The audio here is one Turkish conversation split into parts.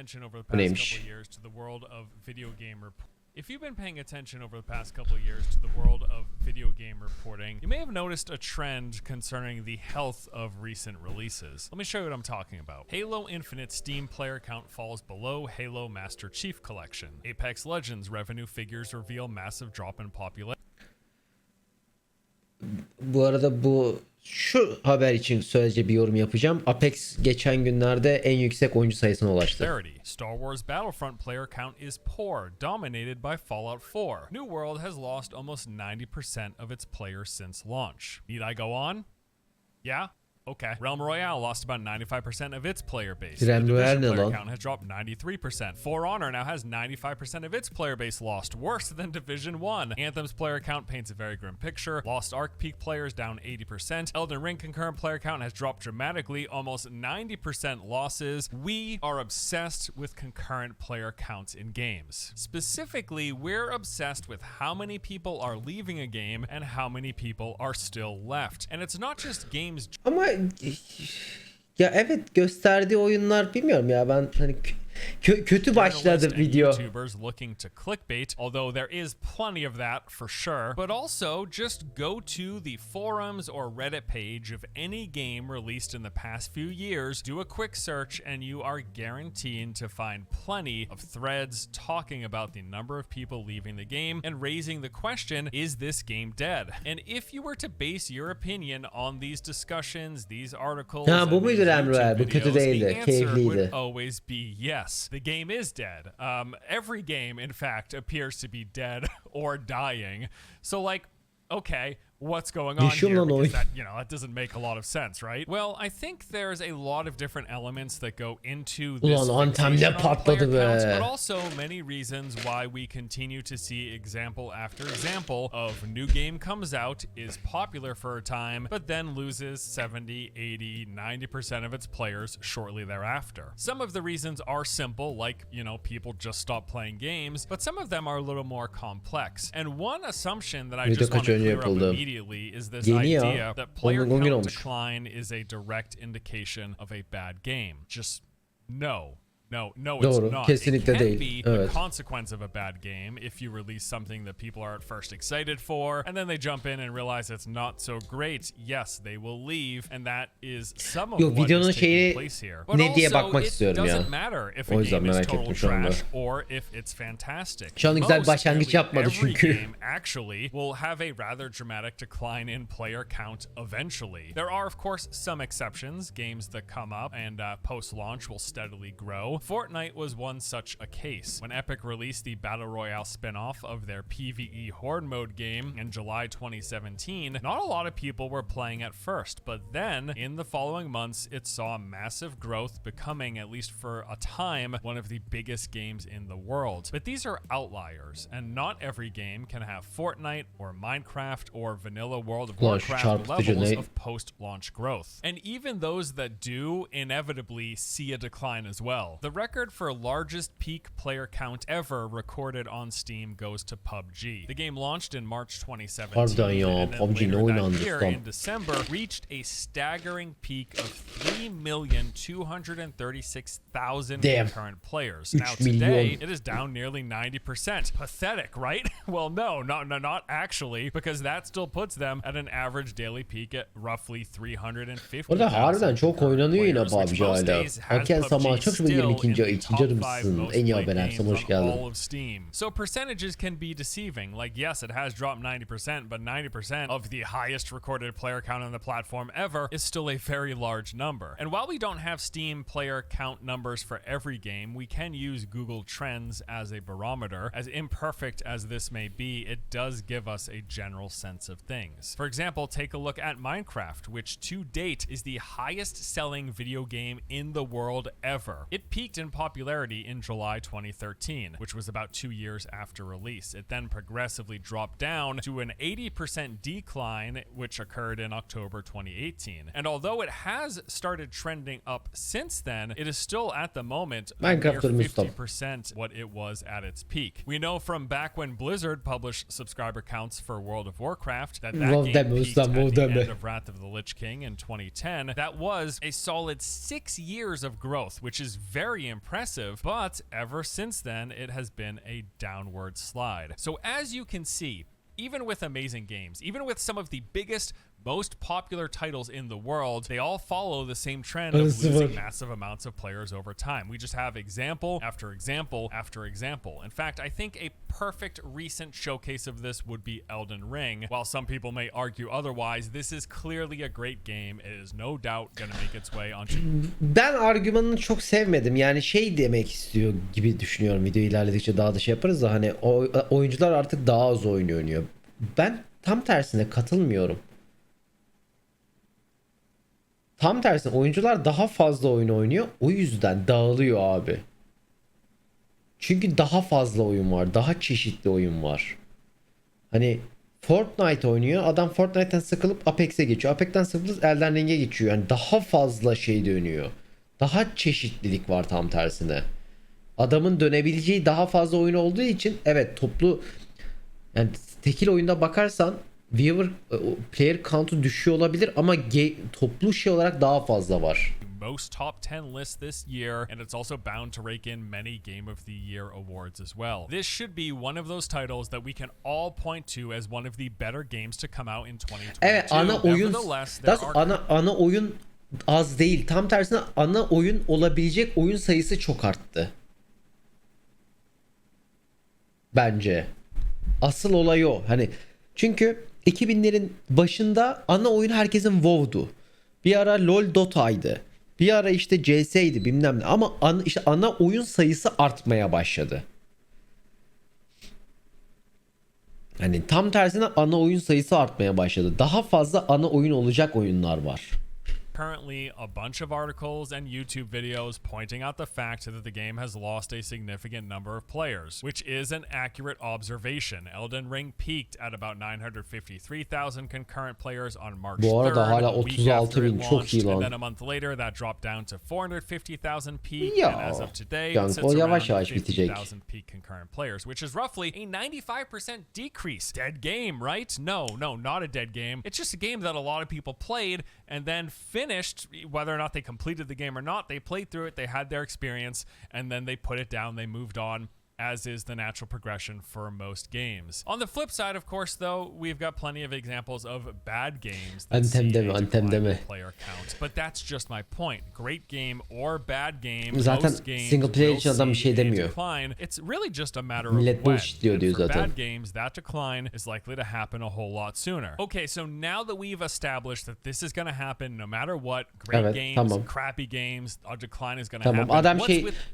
attention over the Bu past neymiş? couple of years to the world of video game If you've been paying attention over the past couple of years to the world of video game reporting, you may have noticed a trend concerning the health of recent releases. Let me show you what I'm talking about. Halo Infinite Steam player count falls below Halo Master Chief Collection. Apex Legends revenue figures reveal massive drop in popularity. Bu arada şu haber için sadece bir yorum yapacağım. Apex geçen günlerde en yüksek oyuncu sayısına ulaştı. Star Wars Battlefront player count is poor, dominated by Fallout 4. New World has lost almost 90% of its players since launch. Need I go on? Yeah? Okay. Realm Royale lost about 95% of its player base. The Division player count has dropped 93%. For Honor now has 95% of its player base lost, worse than Division 1. Anthem's player count paints a very grim picture. Lost Ark peak players down 80%. Elden Ring concurrent player count has dropped dramatically, almost 90% losses. We are obsessed with concurrent player counts in games. Specifically, we're obsessed with how many people are leaving a game and how many people are still left. And it's not just games. Ama ya evet, gösterdiği oyunlar bilmiyorum ya, ben hani kötü başladı video. YouTubers looking to clickbait, although there is plenty of that for sure. But also just go to the forums or Reddit page of any game released in the past few years, do a quick search, and you are guaranteed to find plenty of threads talking about the number of people leaving the game and raising the question, is this game dead? And if you were to base your opinion on these discussions, these articles, and bu muydu these YouTube bu kötü videos, değildi, the answer would keyifliydi. always be yes. The game is dead. Every game, in fact, appears to be dead or dying. So, like, okay, what's going on here? Because that, that doesn't make a lot of sense, right? Well, I think there's a lot of different elements that go into this fixation on player counts, but also many reasons why we continue to see example after example of new game comes out, is popular for a time, but then loses 70, 80, 90% of its players shortly thereafter. Some of the reasons are simple, like, people just stop playing games, but some of them are a little more complex. And one assumption that I just want to clear up immediately is this idea that player count decline is a direct indication of a bad game. Just no. No, it's not. Kesinlikle it can değil. be the consequence of a bad game if you release something that people are at first excited for, and then they jump in and realize it's not so great. Yes, they will leave, and that is some of what is taking place here. But also, it doesn't matter if a game is total trash or if it's fantastic. Şu an güzel başlangıç yapmadı çünkü. Every game actually will have a rather dramatic decline in player count eventually. There are, of course, some exceptions. Games that come up and post-launch will steadily grow. Fortnite was one such a case. When Epic released the Battle Royale spin-off of their PvE Horde mode game in July 2017, not a lot of people were playing at first, but then, in the following months, it saw massive growth, becoming, at least for a time, one of the biggest games in the world. But these are outliers, and not every game can have Fortnite or Minecraft or vanilla World of Warcraft levels of post-launch growth. And even those that do inevitably see a decline as well. The record for largest peak player count ever recorded on Steam goes to PUBG. The game launched in March 2017, and then later that year, in December, reached a staggering peak of 3,236,000 concurrent players. Now today, it is down nearly 90%. Pathetic, right? Well, no, not actually, because that still puts them at an average daily peak at roughly 350,000. Orada harbiden çok oynanıyor yine PUBG hala. Hakan Samah çok şükür 22. ay için canım mısın? En iyi haber hoş geldin. So percentages can be deceiving. Like, yes, it has dropped 90%, but 90% of the highest recorded player count on the platform ever is still a very large number. And while we don't have Steam player count numbers for every game, we can use Google Trends as a barometer. As imperfect as this may be, it does give us a general sense of things. For example, take a look at Minecraft, which to date is the highest selling video game in the world ever. It peaked in popularity in July 2013, which was about 2 years after release. It then progressively dropped down to an 80% decline, which occurred in October 2018. And although it has started trending up since then, it is still at the moment near 50% what it was at its peak. We know from back when Blizzard published subscriber counts for World of Warcraft that game peaked at the end of Wrath of the Lich King in 2010. That was a solid 6 years of growth, which is very very impressive, but ever since then, it has been a downward slide. So as you can see, even with amazing games, even with some of the biggest, most popular titles in the world, they all follow the same trend of losing massive amounts of players over time. We just have example after example after example. In fact, I think a perfect recent showcase of this would be Elden Ring. While some people may argue otherwise, this is clearly a great game. It is no doubt going to make its way onto... Ben argümanını çok sevmedim. Yani şey demek istiyor gibi düşünüyorum. Video ilerledikçe daha da şey yaparız da hani oyuncular artık daha az oyun oynuyor. Ben tam tersine katılmıyorum. Tam tersine oyuncular daha fazla oyun oynuyor. O yüzden dağılıyor abi. Çünkü daha fazla oyun var. Daha çeşitli oyun var. Hani Fortnite oynuyor. Adam Fortnite'ten sıkılıp Apex'e geçiyor. Apex'ten sıkılıp Elden Ring'e geçiyor. Yani daha fazla şey dönüyor. Daha çeşitlilik var tam tersine. Adamın dönebileceği daha fazla oyun olduğu için evet toplu yani tekil oyunda bakarsan player count'u düşüyor olabilir ama toplu şey olarak daha fazla var. Most top 10 list this year, and it's also bound to rake in many Game of the Year awards as well. This should be one of those titles that we can all point to as one of the better games to come out in 2022. Evet, ana oyun az değil. Tam tersine ana oyun olabilecek oyun sayısı çok arttı. Bence. Asıl olay o. Hani çünkü 2000'lerin başında ana oyun herkesin WoW'du. Bir ara LoL Dota'ydı. Bir ara işte CS'ydi bilmem ne. Ama işte ana oyun sayısı artmaya başladı. Hani tam tersine ana oyun sayısı artmaya başladı. Daha fazla ana oyun olacak oyunlar var. Currently a bunch of articles and YouTube videos pointing out the fact that the game has lost a significant number of players, which is an accurate observation. Elden Ring peaked at about 953,000 concurrent players on March 3rd. Bu arada hala 36.000 çok iyi lan. And then a month later that dropped down to 450,000 peak, ya, and as of today yani sits yavaş around yavaş bitecek. 50,000 peak concurrent players, which is roughly a 95% decrease. Dead game, right? No, not a dead game. It's just a game that a lot of people played and then finished, whether or not they completed the game or not. They played through it, they had their experience, and then they put it down, they moved on, as is the natural progression for most games. On the flip side, of course, though, we've got plenty of examples of bad games that see a decline in player counts. But that's just my point. Great game or bad game, zaten most games single player için will adam bir şey see a demiyor. decline. It's really just a matter Millet of when. bullshit diyor And for zaten. bad games, that decline is likely to happen a whole lot sooner. Okay, so now that we've established that this is going to happen no matter what, great evet, games, tamam. crappy games, a decline is going to Tamam, happen. adam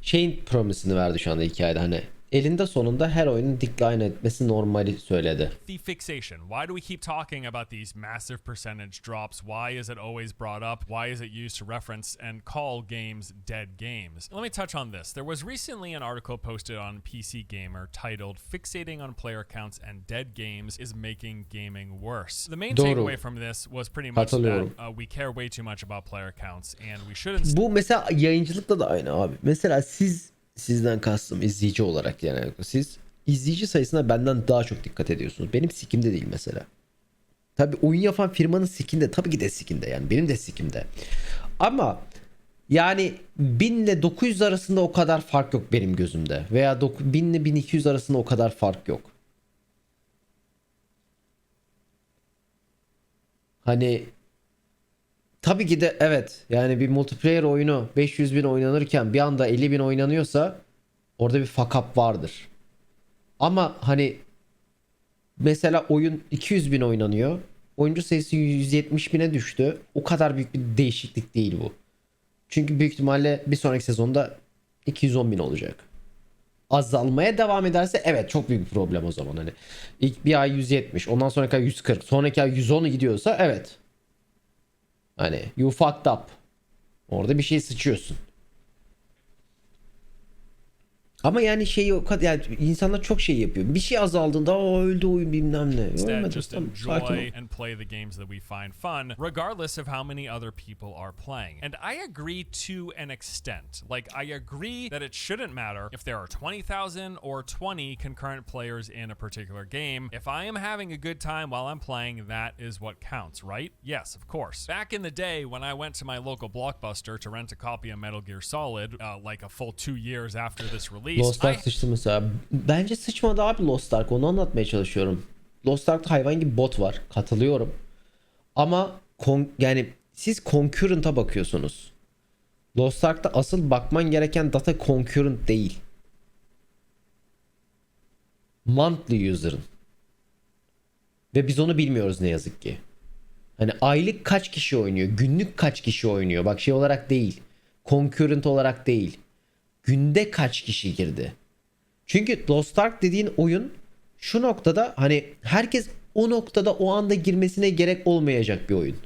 şeyin promisini verdi şu anda hikayede hani. Elinde sonunda her oyunun decline etmesi normali söyledi. The fixation. Why do we keep talking about these massive percentage drops? Why is it always brought up? Why is it used to reference and call games dead games? Let me touch on this. There was recently an article posted on PC Gamer titled "Fixating on Player Counts and Dead Games is Making Gaming Worse." The main takeaway from this was pretty much that we care way too much about player counts and we shouldn't. Bu mesela yayıncılıkta da aynı abi. Mesela sizden kastım izleyici olarak yani siz izleyici sayısına benden daha çok dikkat ediyorsunuz. Benim sikimde değil mesela. Tabii oyun yapan firmanın sikinde tabii ki de sikinde yani benim de sikimde. Ama yani 1000 ile 900 arasında o kadar fark yok benim gözümde. Veya 1000 ile 1200 arasında o kadar fark yok. Hani tabii ki de evet yani bir multiplayer oyunu 500.000 oynanırken bir anda 50.000 oynanıyorsa orada bir fuck up vardır. Ama hani mesela oyun 200.000 oynanıyor. Oyuncu sayısı 170.000'e düştü. O kadar büyük bir değişiklik değil bu. Çünkü büyük ihtimalle bir sonraki sezonda 210.000 olacak. Azalmaya devam ederse evet çok büyük bir problem o zaman. Hani ilk bir ay 170, ondan sonraki ay 140, sonraki ay 110 gidiyorsa evet. Hani you fucked up. Orada bir şey sıçıyorsun. Ama yani şey o kadar, yani insanlar çok şey yapıyor. Bir şey azaldığında o öldü oyun bilmem ne. Instead, Ölmedi, just tamam, sakin ol. enjoy and play the games that we find fun, regardless of how many other people are playing. And I agree to an extent. Like, I agree that it shouldn't matter if there are 20,000 or 20 concurrent players in a particular game. If I am having a good time while I'm playing, that is what counts, right? Yes, of course. Back in the day when I went to my local Blockbuster to rent a copy of Metal Gear Solid, like a full 2 years after this release, Lost Ark sıçtı mesela. Bence sıçmadı abi Lost Ark. Onu anlatmaya çalışıyorum. Lost Ark'ta hayvan gibi bot var. Katılıyorum. Ama yani siz concurrent'a bakıyorsunuz. Lost Ark'ta asıl bakman gereken data concurrent değil. Monthly user'ın. Ve biz onu bilmiyoruz ne yazık ki. Hani aylık kaç kişi oynuyor, günlük kaç kişi oynuyor. Bak şey olarak değil. Concurrent olarak değil. Günde kaç kişi girdi. Çünkü Lost Ark dediğin oyun şu noktada hani herkes o noktada o anda girmesine gerek olmayacak bir oyun.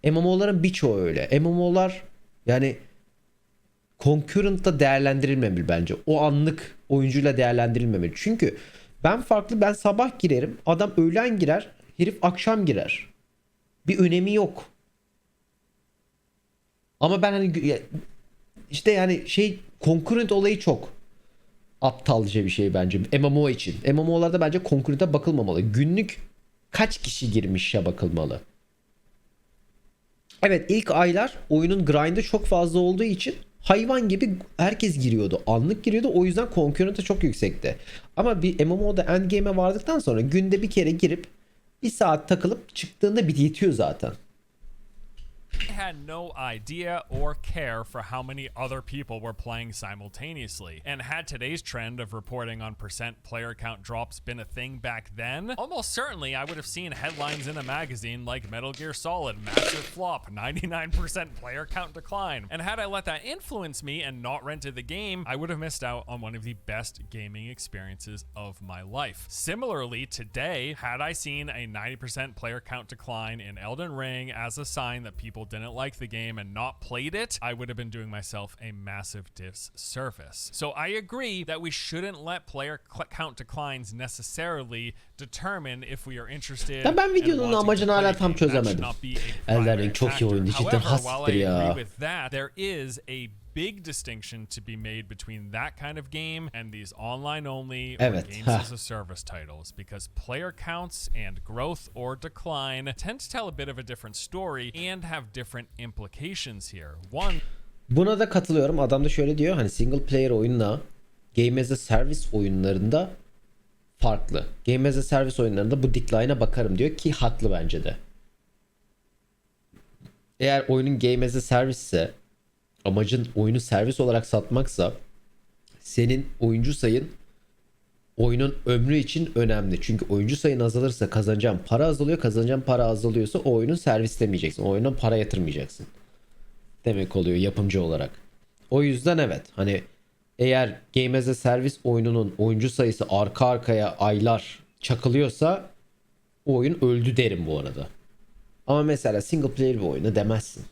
MMO'ların birçoğu öyle. MMO'lar yani concurrent'ta değerlendirilmemeli bence. O anlık oyuncuyla değerlendirilmemeli. Çünkü ben sabah girerim, adam öğlen girer, herif akşam girer. Bir önemi yok. Ama ben hani işte yani şey concurrent olayı çok aptalca bir şey bence MMO için. MMO'larda bence concurrent'a bakılmamalı. Günlük kaç kişi girmişe bakılmalı. Evet, ilk aylar oyunun grind'ı çok fazla olduğu için hayvan gibi herkes giriyordu. Anlık giriyordu. O yüzden concurrent'ı çok yüksekti. Ama bir MMO'da endgame'e vardıktan sonra günde bir kere girip bir saat takılıp çıktığında bir yetiyor zaten. I had no idea or care for how many other people were playing simultaneously. And had today's trend of reporting on percent player count drops been a thing back then, almost certainly I would have seen headlines in a magazine like Metal Gear Solid, massive flop, 99% player count decline. And had I let that influence me and not rented the game, I would have missed out on one of the best gaming experiences of my life. Similarly, today, had I seen a 90% player count decline in Elden Ring as a sign that people didn't like the game and not played it, I would have been doing myself a massive disservice. So I agree that we shouldn't let player count declines necessarily determine if we are interested. Ya ben videonun amacını hala tam çözemedim. Elden Ring çok iyi oyundu cidden, hastir ya. With that, there is a big distinction to be made between that kind of game and these online only or games as a service titles, because player counts and growth or decline tend to tell a bit of a different story and have different implications here. Buna da katılıyorum. Adam da şöyle diyor, hani single player oyunla game as a service oyunlarında farklı. Game as a service oyunlarında bu decline'a bakarım diyor ki haklı bence de. Eğer oyunun game as a service ise, amacın oyunu servis olarak satmaksa, senin oyuncu sayın oyunun ömrü için önemli. Çünkü oyuncu sayın azalırsa kazanacağın para azalıyor. Kazanacağın para azalıyorsa o oyunu servislemeyeceksin. O oyuna para yatırmayacaksın demek oluyor yapımcı olarak. O yüzden evet, hani eğer Game as a Service oyununun oyuncu sayısı arka arkaya aylar çakılıyorsa o oyun öldü derim bu arada. Ama mesela single player bir oyunu demezsin.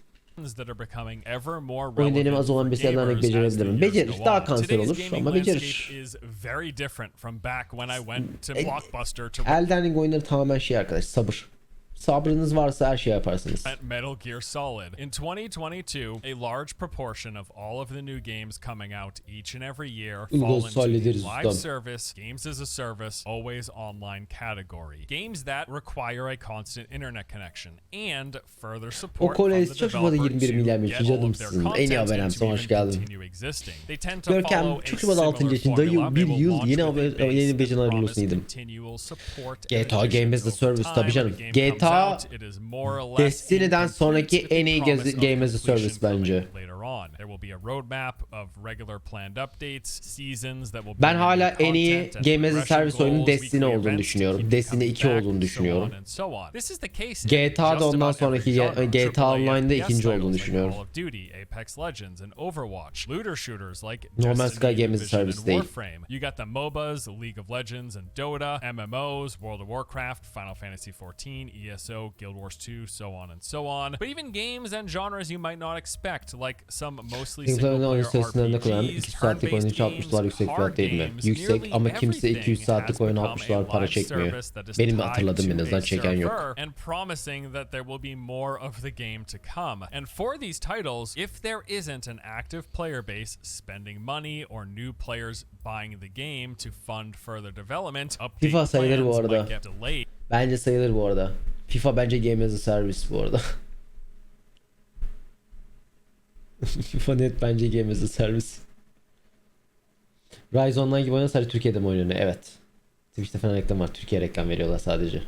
Oyun deneyimi az olan bir şeylerden örnek becerebilirim. Becerir. Daha kanser olur ama becerir. Elden Ring oyunları tamamen şey arkadaş, sabır. Sabrınız varsa her şey yaparsınız. Metal Gear Solid. In 2022, a large proportion of all of the new games coming out each and every year fall into the live service, games as a service, always online category. Games that require a constant internet connection and further support from the developer to get all of their content to even continue existing. They tend to follow a similar formula. Bir yıl yeni beceri ayrılmasıydım. GTA Game as a Service tabii canım. GTA Destiny'den sonraki en iyi Game as a Service bence. Ben hala en iyi Game as a Service oyunun Destiny olduğunu düşünüyorum. Destiny 2 olduğunu düşünüyorum. GTA'da ondan sonraki GTA Online'da ikinci olduğunu düşünüyorum. No Man's Sky Game as a Service değil. You got the MOBAs, League of Legends and Dota, MMOs, World of Warcraft, Final Fantasy 14, ESO, Guild Wars 2, so on and so on. But even games and genres you might not expect, like some mostly single-player RPGs, turn-based games, card games, Yüksek ama kimse 200 saatlik oyun become 60'lar a para live çekmiyor. service that is Benim de tied hatırladığım en to azından a çeken yok. server and promising that there will be more of the game to come. And for these titles, if there isn't an active player base spending money or new players buying the game to fund further development, FIFA update sayılır bu plans arada. might get delayed. Bence sayılır bu arada. FIFA bence Game as a Service bu arada. FIFA net bence Game as a Service. Rise Online gibi oynayan sadece Türkiye'de mi oynanıyor? Evet. Twitch'te falan reklam var. Türkiye reklam veriyorlar sadece.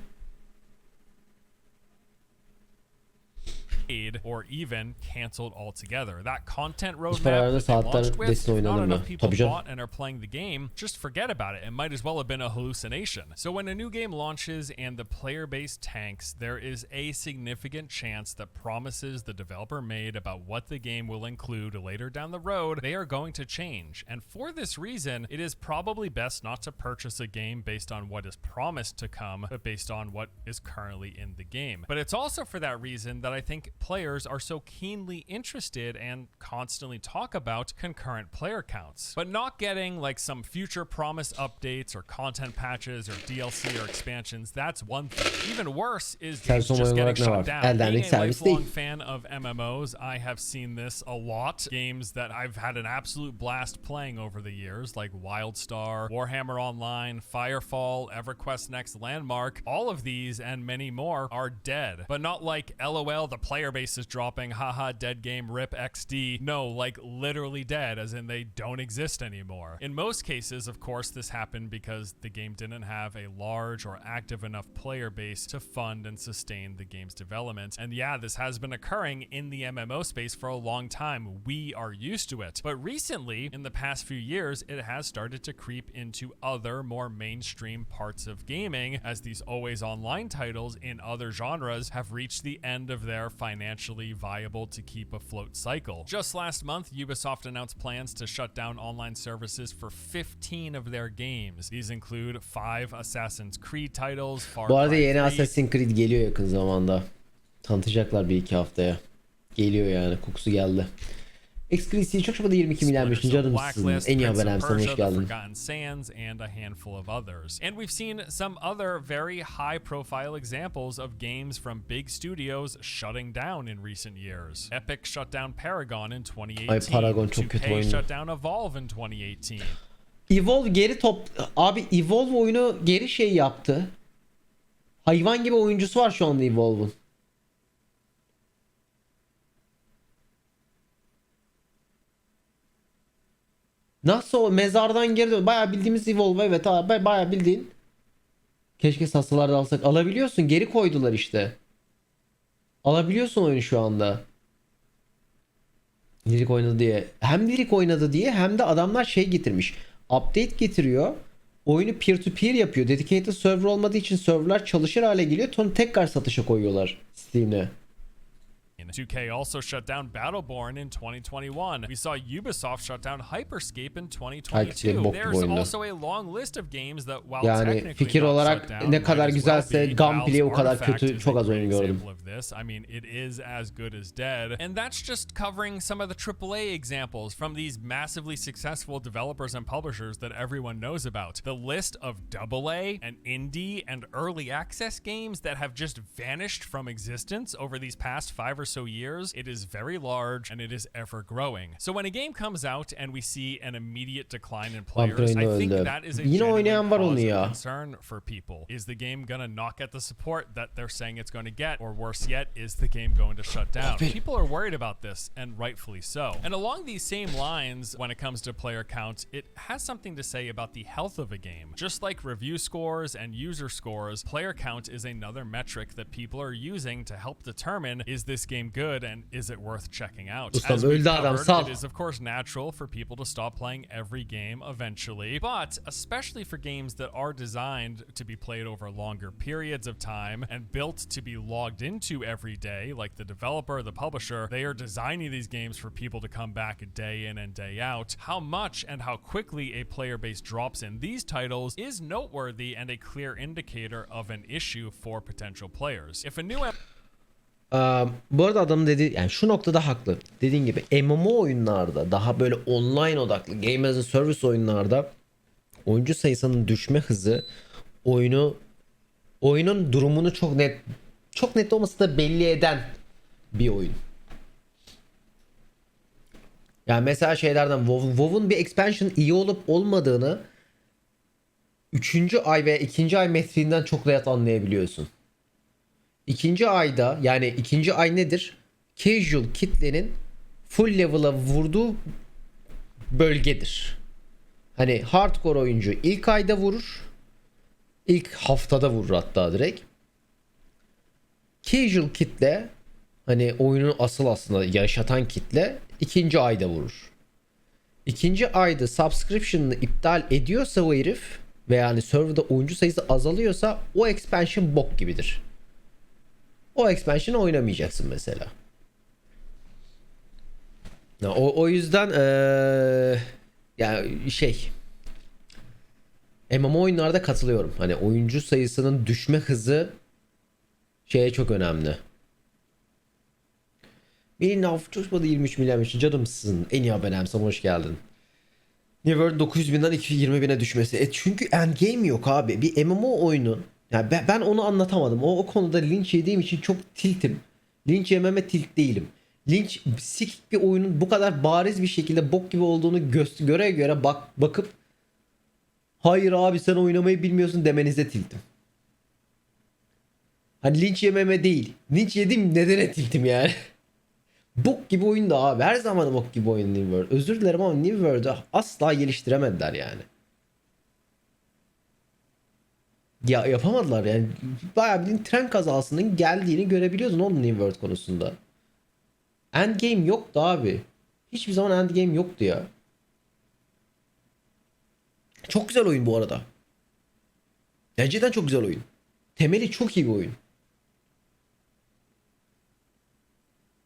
Or even canceled altogether. That content roadmap paralarına that they saatler launched with, desin if not oynanır mı? enough people Tabii canım. bought and are playing the game, just forget about it. It might as well have been a hallucination. So when a new game launches and the player base tanks, there is a significant chance that promises the developer made about what the game will include later down the road, they are going to change. And for this reason, it is probably best not to purchase a game based on what is promised to come, but based on what is currently in the game. But it's also for that reason that I think players are so keenly interested and constantly talk about concurrent player counts. But not getting like some future promise updates or content patches or DLC or expansions, that's one thing. Even worse is just getting shut down. Being a lifelong fan of MMOs, I have seen this a lot. Games that I've had an absolute blast playing over the years, like WildStar, Warhammer Online, Firefall, EverQuest Next Landmark, all of these and many more are dead. But not like LOL, the player base is dropping, haha, dead game, rip XD. No, like literally dead, as in they don't exist anymore. In most cases, of course, this happened because the game didn't have a large or active enough player base to fund and sustain the game's development. And yeah, this has been occurring in the MMO space for a long time. We are used to it. But recently, in the past few years, it has started to creep into other more mainstream parts of gaming, as these always online titles in other genres have reached the end of their financially viable to keep afloat cycle. Just last month, Ubisoft announced plans to shut down online services for 15 of their games. These include 5 Assassin's Creed titles, Far Bu arada Cry yeni 3, Assassin's Creed geliyor yakın zamanda. Tanıtacaklar bir iki haftaya. Geliyor yani, kokusu geldi. Exclusive çok şurada 22 milyarmış canımsın. En iyi haber sana hoş geldin. Sands, and a handful of others. And we've seen some other very high profile examples of games from big studios shutting down in recent years. Epic shut down Paragon in 2018. Ay Paragon çok kötü 2K oyun. shut down Evolve in 2018. Evolve geri Abi Evolve oyunu geri şey yaptı. Hayvan gibi oyuncusu var şu anda Evolve'un. Nasıl o mezardan geri dön? Bayağı bildiğimiz Evolve, evet abi, bayağı bildiğin. Keşke satsalarda alsak. Alabiliyorsun, geri koydular işte. Alabiliyorsun oyunu şu anda. Lirik oynadı diye. Hem lirik oynadı diye hem de adamlar şey getirmiş. Update getiriyor. Oyunu peer to peer yapıyor. Dedicated server olmadığı için serverlar çalışır hale geliyor. Sonra tekrar satışa koyuyorlar Steam'de. 2K also shut down Battleborn in 2021. We saw Ubisoft shut down Hyperscape in 2022. There's also a long list of games that, while yani fikir olarak ne kadar güzelse gameplay o kadar kötü, çok az oyun gördüm. I mean, it is as good as dead. And that's just covering some of the AAA examples from these massively successful developers and publishers that everyone knows about. The list of AA and indie and early access games that have just vanished from existence over these past 5 or so years, it is very large and it is ever growing. So when a game comes out and we see an immediate decline in players, I think that is a genuine cause of concern for people. Is the game gonna not get the support that they're saying it's going to get? Or worse yet, is the game going to shut down? People are worried about this, and rightfully so. And along these same lines, when it comes to player count, it has something to say about the health of a game. Just like review scores and user scores, player count is another metric that people are using to help determine, is this game game good and is it worth checking out? Ustam As we've öldü adam, covered, sal. it is of course natural for people to stop playing every game eventually, but especially for games that are designed to be played over longer periods of time and built to be logged into every day, like the developer, the publisher, they are designing these games for people to come back day in and day out. How much and how quickly a player base drops in these titles is noteworthy and a clear indicator of an issue for potential players. If a new Bu arada adam dedi, yani şu noktada haklı. Dediğin gibi MMO oyunlarda, daha böyle online odaklı Game as a Service oyunlarda oyuncu sayısının düşme hızı oyunun durumunu çok net olması da belli eden bir oyun. Yani mesela şeylerden WoW'un bir expansion iyi olup olmadığını 3. ay ve 2. ay metriğinden çok rahat anlayabiliyorsun. 2. ayda, yani 2. ay nedir? Casual kitlenin full level'a vurduğu bölgedir. Hani hardcore oyuncu ilk ayda vurur. İlk haftada vurur hatta direkt. Casual kitle, hani oyunu asıl aslında yaşatan kitle 2. ayda vurur. 2. ayda subscription'ını iptal ediyorsa o herif ve yani serverda oyuncu sayısı azalıyorsa o expansion bok gibidir. O expansion'ı oynamayacaksın mesela. O yüzden yani MMO oyunlarda katılıyorum. Hani oyuncu sayısının düşme hızı çok önemli. Benim laf tutmadı 23 milyon canımsın. En iyi abonemsin, hoş geldin. New World 900.000'den 20.000'e düşmesi. Çünkü endgame yok abi. Bir MMO oyunun, yani ben onu anlatamadım. O konuda linç yediğim için çok tiltim. Linç yememe tilt değilim. Linç sikik bir oyunun bu kadar bariz bir şekilde bok gibi olduğunu göre bakıp hayır abi sen oynamayı bilmiyorsun demenize tiltim. Hani linç yememe değil. Linç yedim nedene tiltim yani. Bok gibi oyun da abi. Her zaman bok gibi oyun New World. Özür dilerim ama New World'ı asla geliştiremediler yani. Ya yapamadılar yani. Bayağı bildiğin tren kazasının geldiğini görebiliyordun oğlum New World konusunda. Endgame yoktu abi. Hiçbir zaman endgame yoktu ya. Çok güzel oyun bu arada. Gerçekten çok güzel oyun. Temeli çok iyi bir oyun.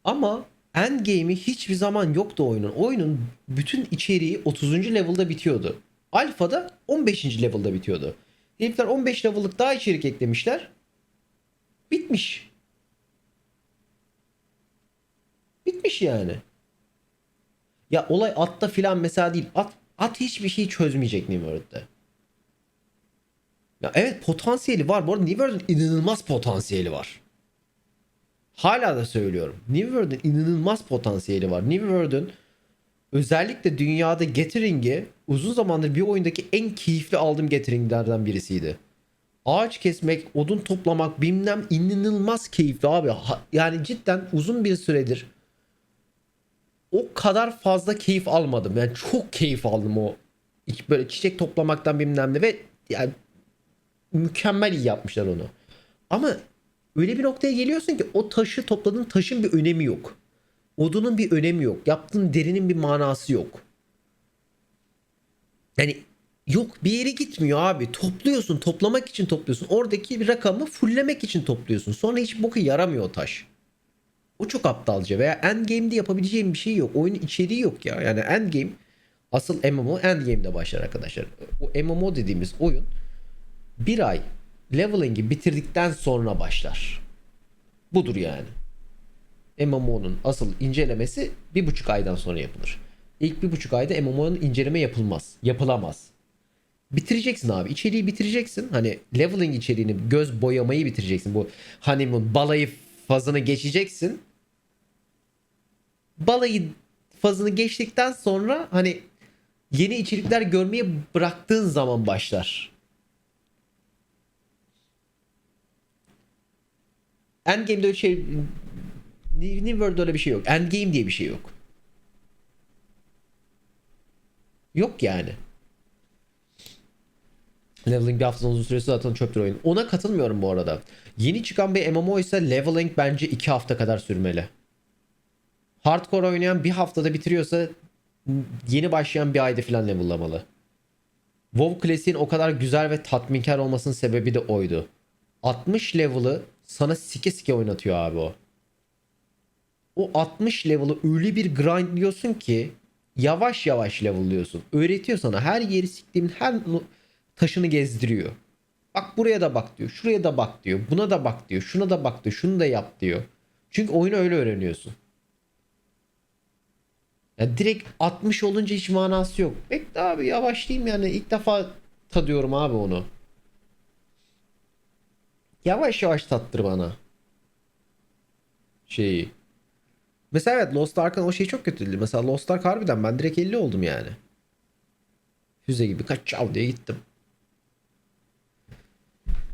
Ama endgame'i hiçbir zaman yoktu oyunun. Oyunun bütün içeriği 30. level'da bitiyordu. Alfa'da 15. level'da bitiyordu. Herifler 15 level'lık daha içerik eklemişler. Bitmiş. Bitmiş yani. Ya olay atta filan mesela değil. At hiçbir şey çözmeyecek New World'de. Ya evet potansiyeli var. Bu arada New World'ün inanılmaz potansiyeli var. Hala da söylüyorum. New World'ün inanılmaz potansiyeli var. New World'ün özellikle dünyada getiringi uzun zamandır bir oyundaki en keyifli aldığım getiringlerden birisiydi. Ağaç kesmek, odun toplamak bilmem inanılmaz keyifli abi. Yani cidden uzun bir süredir o kadar fazla keyif almadım. Yani çok keyif aldım o böyle çiçek toplamaktan bilmem ne ve yani mükemmel iyi yapmışlar onu. Ama öyle bir noktaya geliyorsun ki o taşı topladığın taşın bir önemi yok. Odunun bir önemi yok. Yaptığın derinin bir manası yok. Yani yok bir yere gitmiyor abi. Topluyorsun. Toplamak için topluyorsun. Oradaki bir rakamı fulllemek için topluyorsun. Sonra hiç boku yaramıyor o taş. O çok aptalca veya endgame'de yapabileceğim bir şey yok. Oyunun içeriği yok ya. Yani endgame asıl MMO endgame'de başlar arkadaşlar. O MMO dediğimiz oyun bir ay leveling'i bitirdikten sonra başlar. Budur yani. MMO'nun asıl incelemesi 1,5 aydan sonra yapılır. İlk 1,5 ayda MMO'nun inceleme yapılamaz. Bitireceksin abi. İçeriği bitireceksin. Hani leveling içeriğini, göz boyamayı bitireceksin. Bu honeymoon balayı fazını geçeceksin. Balayı fazını geçtikten sonra hani yeni içerikler görmeye bıraktığın zaman başlar. Endgame'de öyle şey, New World'da öyle bir şey yok. Endgame diye bir şey yok. Yok yani. Leveling bir haftadan uzun süresi zaten çöptür oyun. Ona katılmıyorum bu arada. Yeni çıkan bir MMO ise leveling bence 2 hafta kadar sürmeli. Hardcore oynayan bir haftada bitiriyorsa yeni başlayan bir ayda falan level'lamalı. WoW Classic'in o kadar güzel ve tatminkar olmasının sebebi de oydu. 60 level'ı sana sike sike oynatıyor abi o. O 60 level'ı öyle bir grindliyorsun ki yavaş yavaş level'lıyorsun. Öğretiyor sana, her yeri siktiğimin her taşını gezdiriyor. Bak buraya da bak diyor. Şuraya da bak diyor. Buna da bak diyor. Şuna da bak diyor. Şunu da yap diyor. Çünkü oyunu öyle öğreniyorsun. Ya direkt 60 olunca hiç manası yok. Bekle abi, yavaşlayayım yani. İlk defa tadıyorum abi onu. Yavaş yavaş tattır bana. Şeyi. Mesela evet, Lost Ark'ın o şey çok kötüydü. Mesela Lost Ark harbiden ben direkt 50 oldum yani. Füze gibi kaçav diye gittim.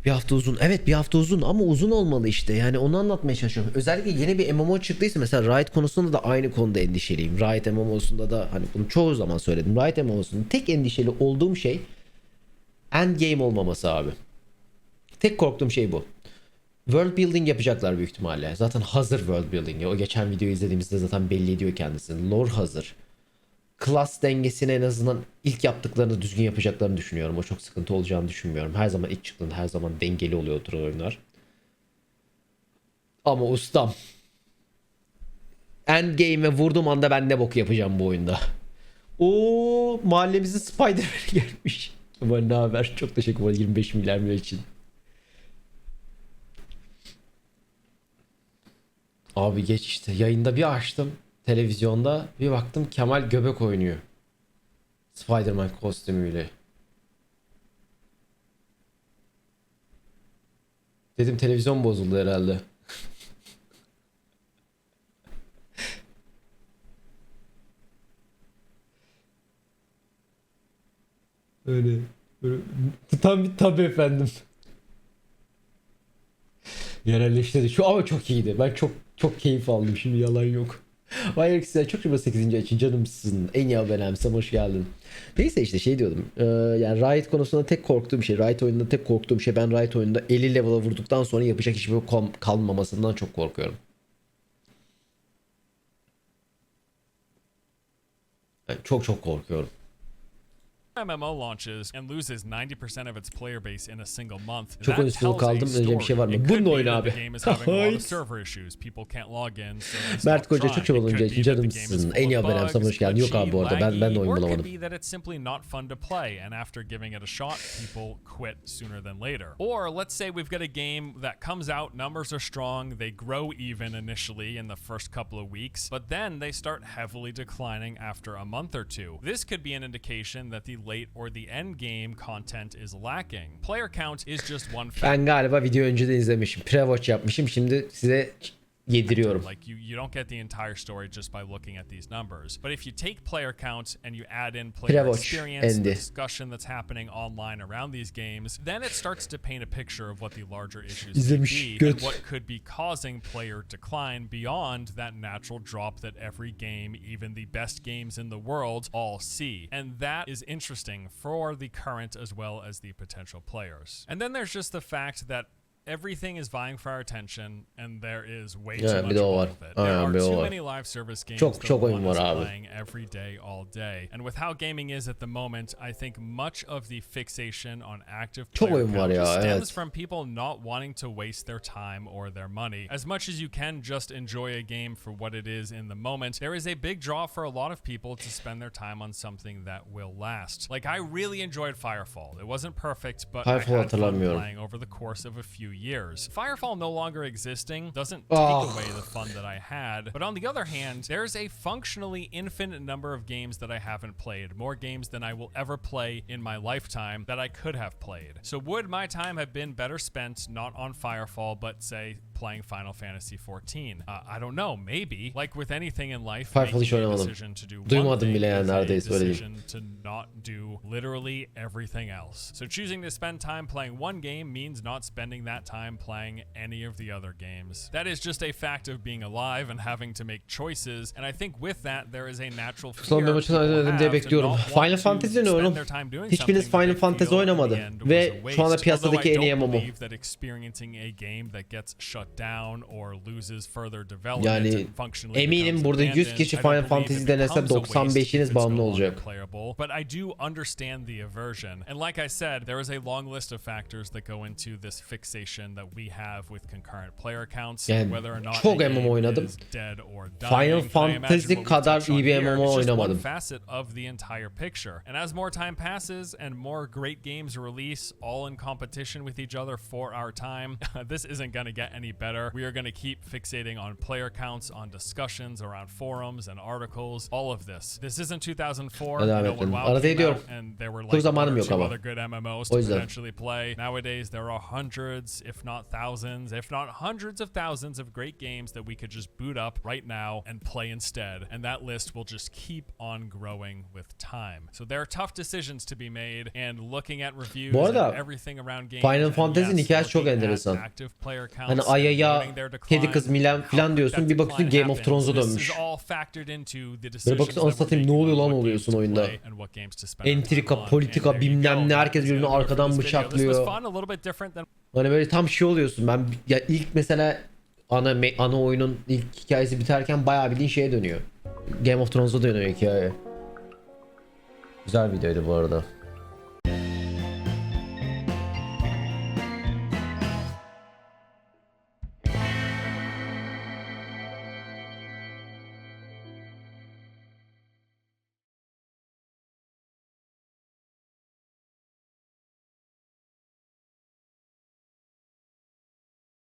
Bir hafta uzun. Evet, bir hafta uzun ama uzun olmalı işte. Yani onu anlatmaya çalışıyorum. Özellikle yeni bir MMO çıktıysa, mesela Riot konusunda da aynı konuda endişeliyim. Riot MMO'sunda da hani bunu çoğu zaman söyledim. Riot MMO'sunda tek endişeli olduğum şey endgame olmaması abi. Tek korktuğum şey bu. World building yapacaklar büyük ihtimalle. Zaten hazır world building. O geçen videoyu izlediğimizde zaten belli ediyor kendisini. Lore hazır. Class dengesini en azından ilk yaptıklarını düzgün yapacaklarını düşünüyorum. O çok sıkıntı olacağını düşünmüyorum. Her zaman ilk çıktığında her zaman dengeli oluyordur oyunlar. Ama ustam, endgame'e vurduğum anda ben ne bok yapacağım bu oyunda. O mahallemizin Spider-Man'i gelmiş. Ama ne haber? Çok teşekkür ederim 25 milyar için. Abi geç işte. Yayında bir açtım. Televizyonda bir baktım Kemal göbek oynuyor. Spider-Man kostümüyle. Dedim televizyon bozuldu herhalde. Öyle. Tam bir tabi efendim. Yerelleşti. Şu ama çok iyiydi. Ben çok keyif aldım. Şimdi yalan yok. Hayır size çok şurada 8. açın canımsın. En iyi abonemsem hoş geldin. Neyse işte şey diyordum. Yani Riot konusunda tek korktuğum şey. Riot oyununda tek korktuğum şey. Ben Riot oyununda 50 level'a vurduktan sonra yapacak hiçbir şey kalmamasından çok korkuyorum. Yani çok korkuyorum. MMO launches and loses 90% of its player base in a single month. Çok That üstüne tells kaldım. a Önce bir şey var story. mı? It could Bununla be oyna that abi. the game is having a lot of server issues. People can't log in, so they Mert stop Koca trying. çok çabuk It olunca could be için that the game is canımsın. full En iyi of abonemsem bugs, hoş geldin. Yok abi glitchy, bu arada ben de laggy, oyun or it bulamadım. could be that it's simply not fun to play, and after giving it a shot, people quit sooner than later. Or let's say we've got a game that comes out, numbers are strong, they grow even initially in the first couple of weeks, but then they start heavily declining after a month or two. This could be an indication that the late or the end game content is lacking. Player count is just one factor. Ben galiba video önceden izlemişim. Pre-watch yapmışım. Şimdi size yediriyorum. Like you don't get the entire story just by looking at these numbers. But if you take player count and you add in player Pre-watch experience, the endi. discussion that's happening online around these games, then it starts to paint a picture of what the larger issues İzlemiş, may be göt. and what could be causing player decline beyond that natural drop that every game, even the best games in the world, all see. And that is interesting for the current as well as the potential players. And then there's just the fact that everything is vying for our attention, and there is way too much bir de o var. of it. There Aynen, are bir de o too var. many live service games Çok that oyun one var is abi. playing every day, all day. And with how gaming is at the moment, I think much of the fixation on active Çok player oyun var count ya, stems evet. from people not wanting to waste their time or their money. As much as you can just enjoy a game for what it is in the moment, there is a big draw for a lot of people to spend their time on something that will last. Like, I really enjoyed Firefall. It wasn't perfect, but I Firefall had fun hatırlamıyorum. playing over the course of a few years. Firefall no longer existing doesn't take Oh. away the fun that I had, but on the other hand, there's a functionally infinite number of games that I haven't played, more games than I will ever play in my lifetime that I could have played. So would my time have been better spent not on Firefall, but say playing Final Fantasy 14? I don't know, maybe. Like with anything in life, Firefall hiç making a oynamadım. decision to do one Duymadım thing bile yani is a neredeyse öyle diyeyim. decision to not do literally everything else. So choosing to spend time playing one game means not spending that time playing any of the other games. That is just a fact of being alive and having to make choices, and I think with that there is a natural Son fear bir maçını people oynadım diye have to bekliyorum. not Final want to Fantasy ne spend oğlum? their time doing Hiçbiriniz something that Final they Fantasy feel in oynamadı. the end was Ve a şu anda waste. piyasadaki Although en I iyi don't MMO. believe that experiencing a game that gets shut shut down or loses further development Yani and functionally eminim becomes burada 100 abandoned, kişi I Final don't believe Fantasy it denese becomes a waste 95'iniz if it's bağımlı no longer olacak. playable. But I do understand the aversion. And like I said, there is a long list of factors that go into this fixation that we have with concurrent player counts, Yani whether or not çok a MMO game oynadım. is dead or Final dying. Fantasy kadar iyi bir MMO It's just oynamadım. one facet of the entire picture. And as more time passes and more great games release, all in competition with each other for our time, this isn't going to get any better. We are going to keep fixating on player counts, on discussions around forums and articles, all of this. This isn't 2004, Hadi you know, devam when edelim. WoW Arada came ediyorum. out and there were Çok like one zamanım or yok two ama. other good MMOs O to yüzden. potentially play. Nowadays there are hundreds, if not thousands, if not hundreds of thousands of great games that we could just boot up right now and play instead. And that list will just keep on growing with time. So there are tough decisions to be made, and looking at reviews Bu arada and everything around games. Final and Fantasy'nin yes, hikayesi çok looking at enteresan. active player counts Hani and Aya'ya noting their decline, kedi kız Milan how falan quick diyorsun, that bir bakıyorsun decline Game of happens. Thrones'a This is dönmüş. all factored into the Böyle decisions bakıyorsun that anasını we're satayım ne making oluyor on lan what oluyorsun games to oyunda. play and what games to spend our time Entrika, on. politika, And there you bilmem go. ne, herkes That's birbirini gonna do it for arkadan this video. This bıçaklıyor. was fun, a little bit different than Hani böyle tam şey oluyorsun. Ben ya ilk mesela ana oyunun ilk hikayesi biterken bayağı bildiğin şeye dönüyor. Game of Thrones'a dönüyor hikaye. Güzel videoydu bu arada.